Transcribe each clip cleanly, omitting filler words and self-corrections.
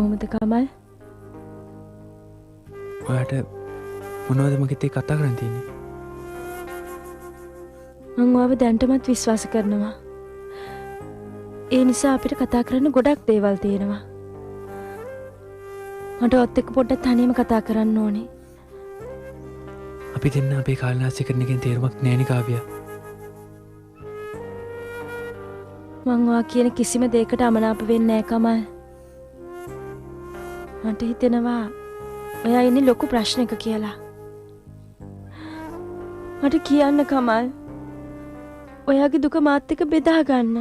කොහොමද කමල්? ඔයාට මොනවද මගෙත් එක්ක කතා කරන්න තියෙන්නේ? මම ඔයාව දැන්ටමත් විශ්වාස කරනවා. ඒ නිසා අපිට කතා කරන්න ගොඩක් දේවල් තියෙනවා. මට ඔත් එක්ක පොඩ්ඩක් තනියම කතා කරන්න ඕනේ. අපි දෙන්න අපේ කාලනාස්ති කරන එකෙන් තේරුමක් නෑනේ කාව්‍යා. මං ඔයා කියන කිසිම දෙයකට අමනාප වෙන්නේ නෑ කමල්. මට හිතෙනවා ඔයා ඉන්නේ ලොකු ප්‍රශ්නයක කියලා. මට කියන්න කමල්. ඔයාගේ දුක මාත් එක්ක බෙදා ගන්න.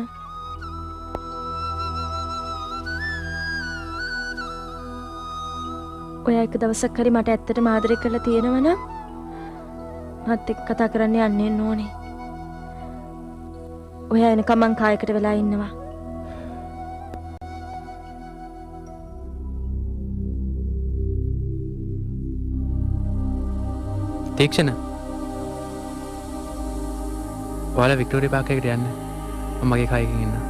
ඔයා එක දවසක් හරි මට ඇත්තටම ආදරය කරලා තියෙනවා නම් මාත් එක්ක කතා කරන්න යන්න ඕනේ. ඔයා එනකම් මං කායකට වෙලා ඉන්නවා. තීක්ෂණ. ඔයාලා වික්ටෝරියා පාක් එකට යන්න. මම මගේ කායකින් ඉන්නවා.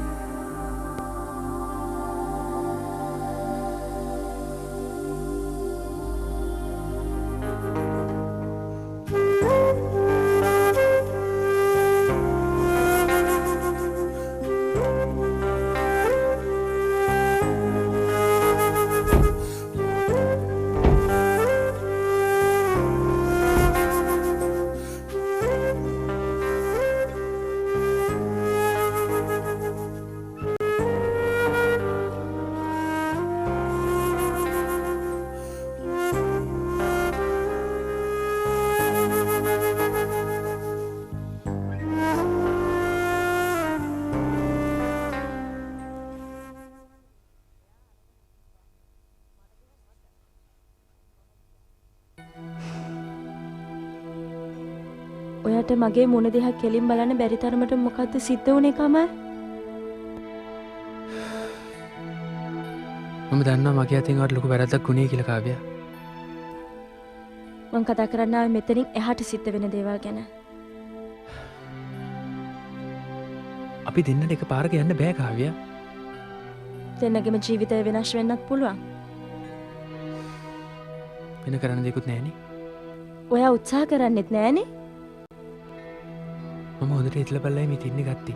ඔයාට මගේ මුණ දිහා කෙලින් බලන්න බැරි තරමට මොකද්ද සිද්ධ වුනේ කමල්? මම දන්නවා මගේ අතින් වට ලොකු වැරද්දක් වුණේ කියලා කාව්‍යා. මං කතා කරන්න ආවේ මෙතනින් එහාට සිද්ධ වෙන දේවල් ගැන. අපි දෙන්නට එක පාරක යන්න බෑ කාව්‍යා. දෙන්නගේම ජීවිතය වෙනස් වෙන්නත් පුළුවන්. වෙන කරන්න දෙයක්වත් නෑනේ. ඔයා උත්සාහ කරන්නෙත් නෑනේ. මම හොඳට හිතලා බලලා මේ තින්නේ ගත්තේ.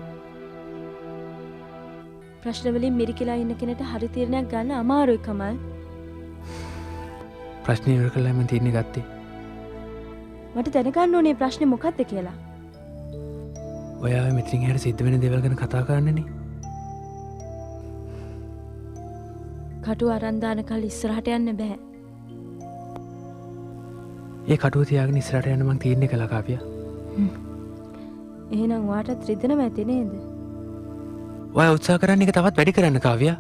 ප්‍රශ්න වලින් මිරිකිලා ඉන්න කෙනෙක්ට හරි තීරණයක් ගන්න අමාරුයි කමල්. ප්‍රශ්නේ ඉවර කළා මම තින්නේ ගත්තේ. මට දැනගන්න ඕනේ ප්‍රශ්නේ මොකක්ද කියලා. ඔයාව මෙතනින් එහාට සිද්ධ වෙන දේවල් ගැන කතා කරන්නනේ. කටුව අරන් දාන කල් ඉස්සරහට යන්න බෑ. ඒ කටුව තියාගෙන ඉස්සරහට යන්න මං තීරණය කළා කාව්‍යා. එහෙනම් ඔයාටත් රිදෙනව ඇති නේද? ඔයා උත්සාහ කරන්න එක තවත් වැඩි කරන්න කාව්‍යා.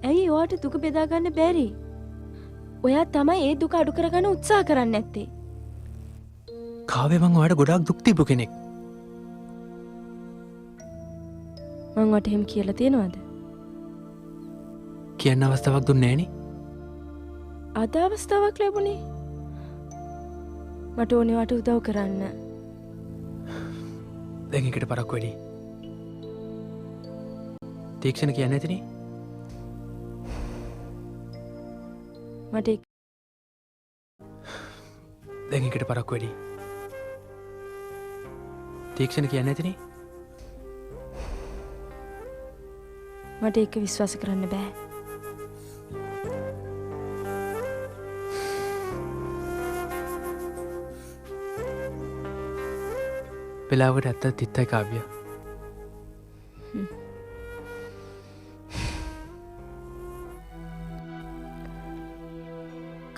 ඇයි ඔයාට දුක බෙදා ගන්න බැරි? ඔයා තමයි ඒ දුක අඩු කරගන්න උත්සාහ කරන්නේ නැත්තේ. කාව්‍ය මං ඔයාට ගොඩාක් දුක් දීපු කෙනෙක්. මං ඔයාට එහෙම කියලා තියනවද? කියන්න අවස්ථාවක් දුන්නේ නෑනේ. අද අවස්ථාවක් ලැබුණේ. මට ඕනේ ඔයාට උදව් කරන්න. දැන් එකට පරක් වැඩි. තීක්ෂණ කියන්නේ නැතිනේ. මට දැන් එකට පරක් වැඩි. තීක්ෂණ කියන්නේ නැතිනේ. මට ඒක විශ්වාස කරන්න බෑ. වෙලාවකට ඇත්ත තිත්තයි කාව්‍යා.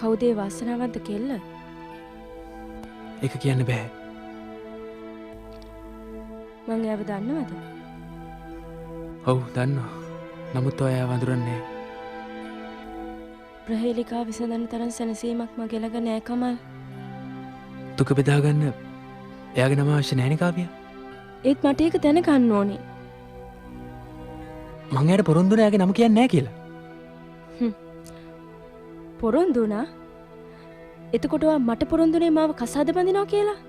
කවුද ඒ වාසනාවන්ත කෙල්ල? ඒක කියන්න බෑ. මං එයාව දන්නවද? ඔව් දන්නවා. නමුත් ඔයා වඳුරන්නේ නෑ. ප්‍රහේලිකා විසඳන්න තරම් සැනසීමක් මගේ ළඟ නෑ කමල්. දුක බෙදාගන්න එයාගේ නම අවශ්‍ය නෑනේ කාව්‍යා. ඒත් මට ඒක දැනගන්න ඕනේ. මං එයාට පොරොන්දු වුණා එයාගේ නම කියන්නේ නෑ කියලා. පොරොන්දු වුණා? එතකොට ඔයා මට පොරොන්දුනේ මාව කසාද බඳිනවා කියලා?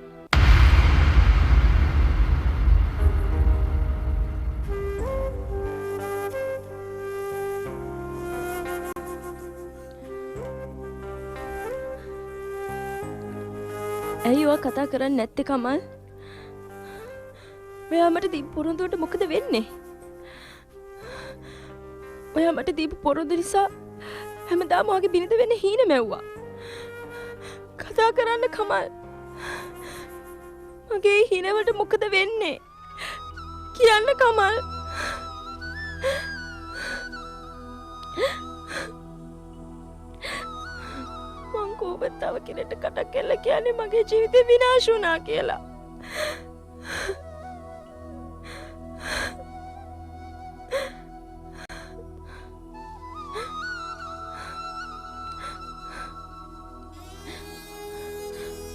ඇයි ඔයා කතා කරන්නේ නැත්තේ කමල්? ඔයා මට දීපු පොරොන්දුවට මොකද වෙන්නේ? ඔයා මට දීපු පොරොන්දු නිසා හැමදාම ඔයාගේ බිරිඳ වෙන්න හීන මැව්වා. කතා කරන්න කමල්. මගේ හීනවලට මොකද වෙන්නේ? කියන්න කමල්. මං කොහොමද තව කෙනෙක්ට කටක් කෙල්ල කියන්නේ මගේ ජීවිතේ විනාශ වුණා කියලා.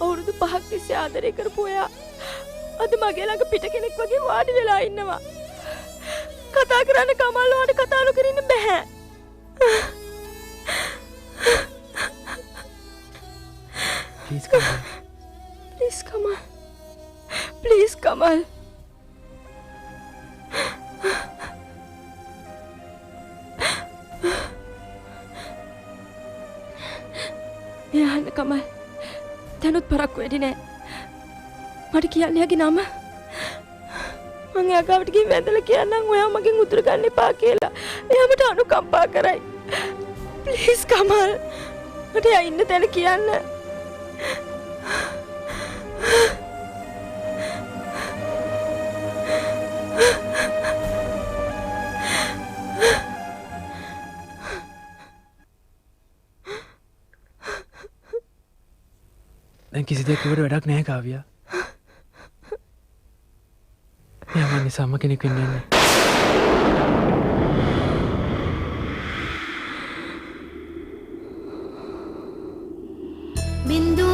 අවුරුදු 5ක් තිස්සේ ආදරය කරපු ඔයා අද මගේ ළඟ පිට කෙනෙක් වගේ වාඩි වෙලා ඉන්නවා. කතා කරන්න කමල් ඔයාට කතා නොකර ඉන්න බෑ. Please Kamal. Please Kamal. Please Kamal. යන්න කමල්. දැනුත් පරක්කු වැඩි නෑ. මට කියන්න යාගේ නම. මං එයා ගාවට ගිහින් වැඳලා කියන්නම් ඔයා මගෙන් උදුර ගන්න එපා කියලා. එයා මට අනුකම්පා කරයි. ප්ලීස් කමල්. මට එයා ඉන්න තැන කියන්න. දැන් කිසි දෙයකට වැඩක් නැහැ කාවියා. එයා මන් නිසාම කෙනෙක් වෙන්න යන්නේ. बिंदु